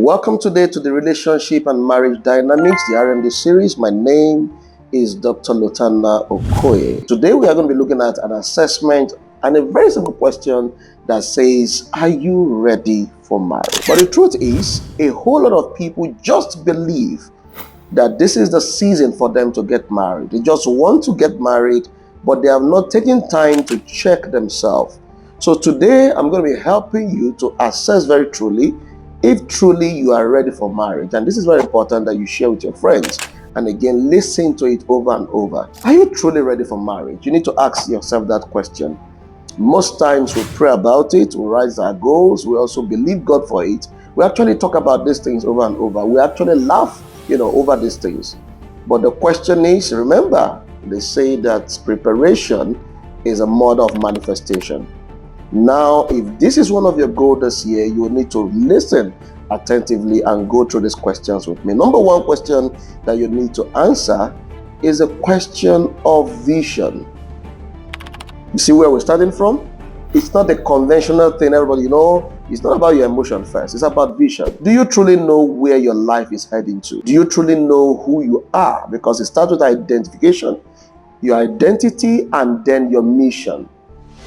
Welcome today to the Relationship and Marriage Dynamics, the RMD series. My name is Dr. Lotanna Okoye. Today we are going to be looking at an assessment and a very simple question that says, are you ready for marriage? But the truth is, a whole lot of people just believe that this is the season for them to get married. They just want to get married, but they have not taken time to check themselves. So today I'm going to be helping you to assess very truly if truly you are ready for marriage. And this is very important that you share with your friends. And again, listen to it over and over. Are you truly ready for marriage? You need to ask yourself that question. Most times we pray about it, we write our goals, we also believe God for it. We actually talk about these things over and over. We actually laugh, over these things. But the question is, remember, they say that preparation is a mother of manifestation. Now, if this is one of your goals this year, you will need to listen attentively and go through these questions with me. Number one question that you need to answer is a question of vision. You see where we're starting from? It's not a conventional thing, everybody, it's not about your emotion first. It's about vision. Do you truly know where your life is heading to? Do you truly know who you are? Because it starts with identification, your identity, and then your mission.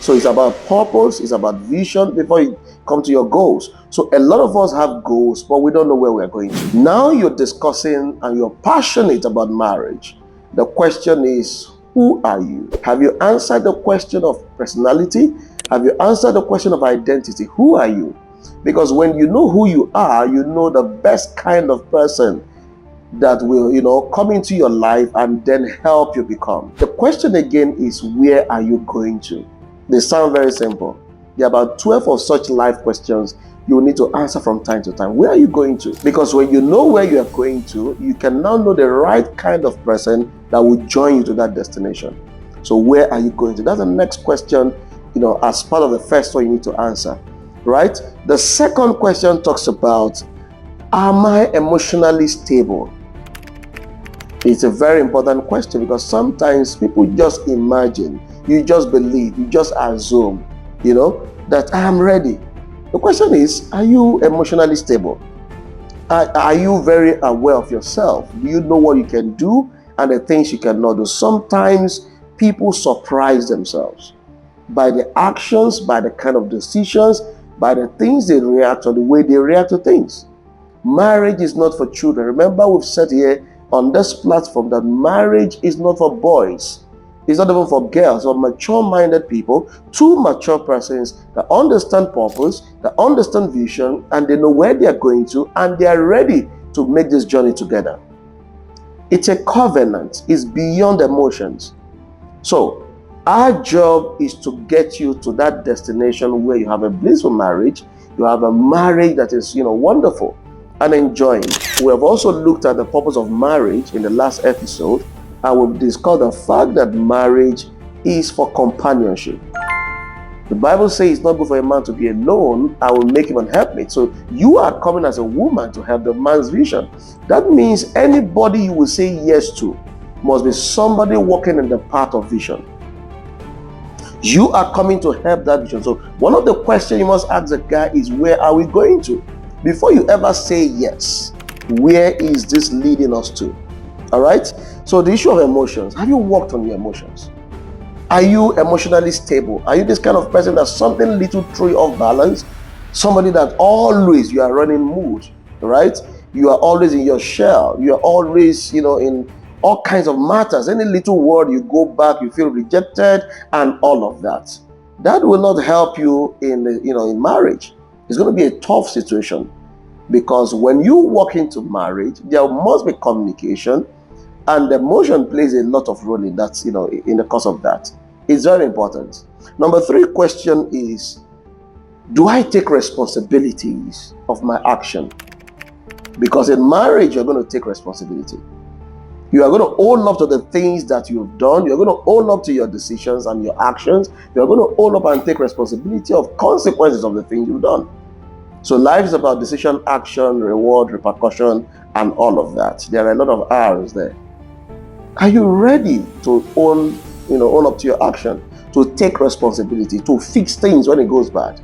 So it's about purpose, it's about vision before you come to your goals. So a lot of us have goals, but we don't know where we're going to. Now you're discussing and you're passionate about marriage. The question is, who are you? Have you answered the question of personality? Have you answered the question of identity? Who are you? Because when you know who you are, you know the best kind of person that will, come into your life and then help you become. The question again is, where are you going to? They sound very simple. There are about 12 of such life questions you will need to answer from time to time. Where are you going to? Because when you know where you are going to, you can now know the right kind of person that will join you to that destination. So where are you going to? That's the next question, as part of the first one you need to answer, right? The second question talks about, am I emotionally stable? It's a very important question because sometimes people just imagine, you just believe, you just assume, that I am ready. The question is, are you emotionally stable? Are you very aware of yourself? Do you know what you can do and the things you cannot do? Sometimes people surprise themselves by the actions, by the kind of decisions, by the things they react to, the way they react to things. Marriage is not for children. Remember, we've said here on this platform that marriage is not for boys. It's not even for girls or mature-minded people. Two mature persons that understand purpose, that understand vision, and they know where they are going to, and they are ready to make this journey together. It's a covenant. It's beyond emotions. So our job is to get you to that destination where you have a blissful marriage. You have a marriage that is, wonderful and enjoying. We have also looked at the purpose of marriage in the last episode, and we've discussed the fact that marriage is for companionship. The Bible says it's not good for a man to be alone. I will make him an helpmate. So you are coming as a woman to help the man's vision. That means anybody you will say yes to must be somebody walking in the path of vision. You are coming to help that vision. So one of the questions you must ask the guy is, where are we going to? Before you ever say yes, where is this leading us to? All right? So the issue of emotions, have you worked on your emotions? Are you emotionally stable? Are you this kind of person that something little throw you off balance? Somebody that always you are running mood, right? You are always in your shell. You are always, in all kinds of matters. Any little word you go back, you feel rejected and all of that. That will not help you in marriage. It's going to be a tough situation because when you walk into marriage, there must be communication. And emotion plays a lot of role in that, in the course of that. It's very important. Number 3 question is, do I take responsibilities of my action? Because in marriage, you're going to take responsibility. You are going to own up to the things that you've done. You're going to own up to your decisions and your actions. You're going to own up and take responsibility of consequences of the things you've done. So life is about decision, action, reward, repercussion, and all of that. There are a lot of R's there. Are you ready to own up to your action, to take responsibility, to fix things when it goes bad?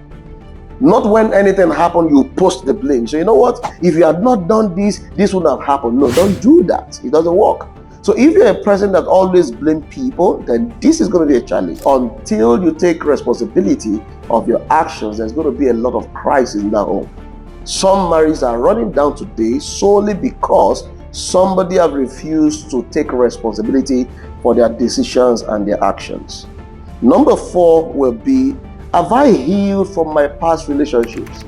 Not when anything happened, you post the blame. So you know what? If you had not done this, this wouldn't have happened. No, don't do that. It doesn't work. So if you're a person that always blames people, then this is going to be a challenge. Until you take responsibility of your actions, there's going to be a lot of crisis in that home. Some marriages are running down today solely because somebody have refused to take responsibility for their decisions and their actions. Number 4 will be, have I healed from my past relationships?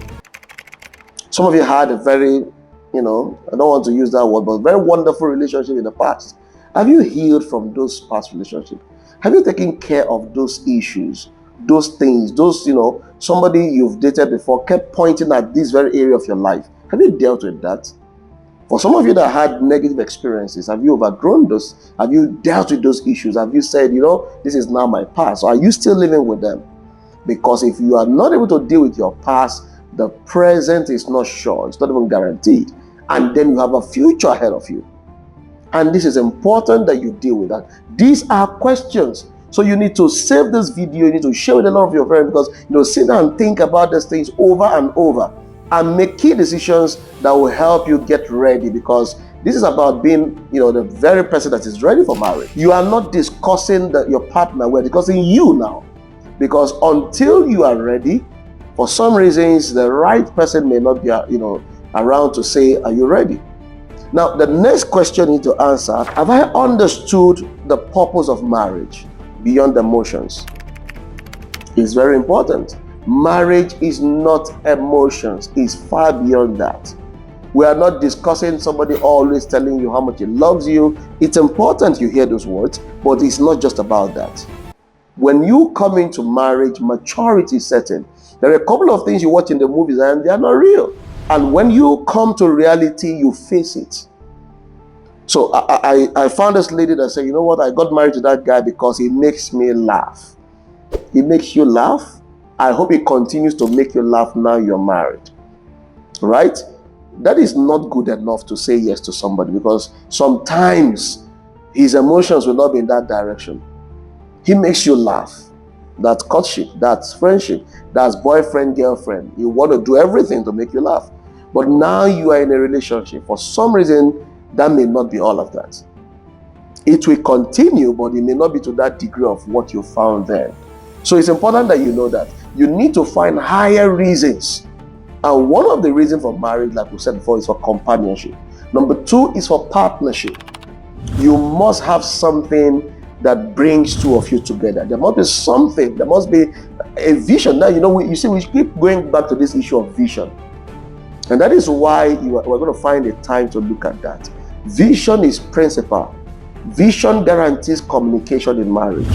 Some of you had a very, I don't want to use that word, but very wonderful relationship in the past. Have you healed from those past relationships? Have you taken care of those issues, those things, somebody you've dated before kept pointing at this very area of your life? Have you dealt with that? For some of you that had negative experiences, have you overgrown those? Have you dealt with those issues? Have you said, this is now my past? Or are you still living with them? Because if you are not able to deal with your past, the present is not sure. It's not even guaranteed. And then you have a future ahead of you. And this is important that you deal with that. These are questions. So you need to save this video. You need to share with a lot of your friends because, sit down and think about these things over and over and make key decisions that will help you get ready, because this is about being, the very person that is ready for marriage. You are not discussing your partner. We're discussing you now. Because until you are ready, for some reasons, the right person may not be, around to say, are you ready? Now, the next question you need to answer, have I understood the purpose of marriage beyond emotions? It's very important. Marriage is not emotions. It's far beyond that. We are not discussing somebody always telling you how much he loves you. It's important you hear those words, but it's not just about that. When you come into marriage, maturity is certain. There are a couple of things you watch in the movies and they are not real. And when you come to reality, you face it. So I found this lady that said, you know what, I got married to that guy because he makes me laugh. He makes you laugh. I hope he continues to make you laugh now you're married. Right? That is not good enough to say yes to somebody, because sometimes his emotions will not be in that direction. He makes you laugh. That's courtship, that's friendship, that's boyfriend, girlfriend. You want to do everything to make you laugh. But now you are in a relationship. For some reason, that may not be all of that. It will continue, but it may not be to that degree of what you found there. So it's important that you know that. You need to find higher reasons. And one of the reasons for marriage, like we said before, is for companionship. Number 2 is for partnership. You must have something that brings two of you together. There must be something. There must be a vision. Now, we keep going back to this issue of vision. And that is why we're going to find a time to look at that. Vision is principal. Vision guarantees communication in marriage.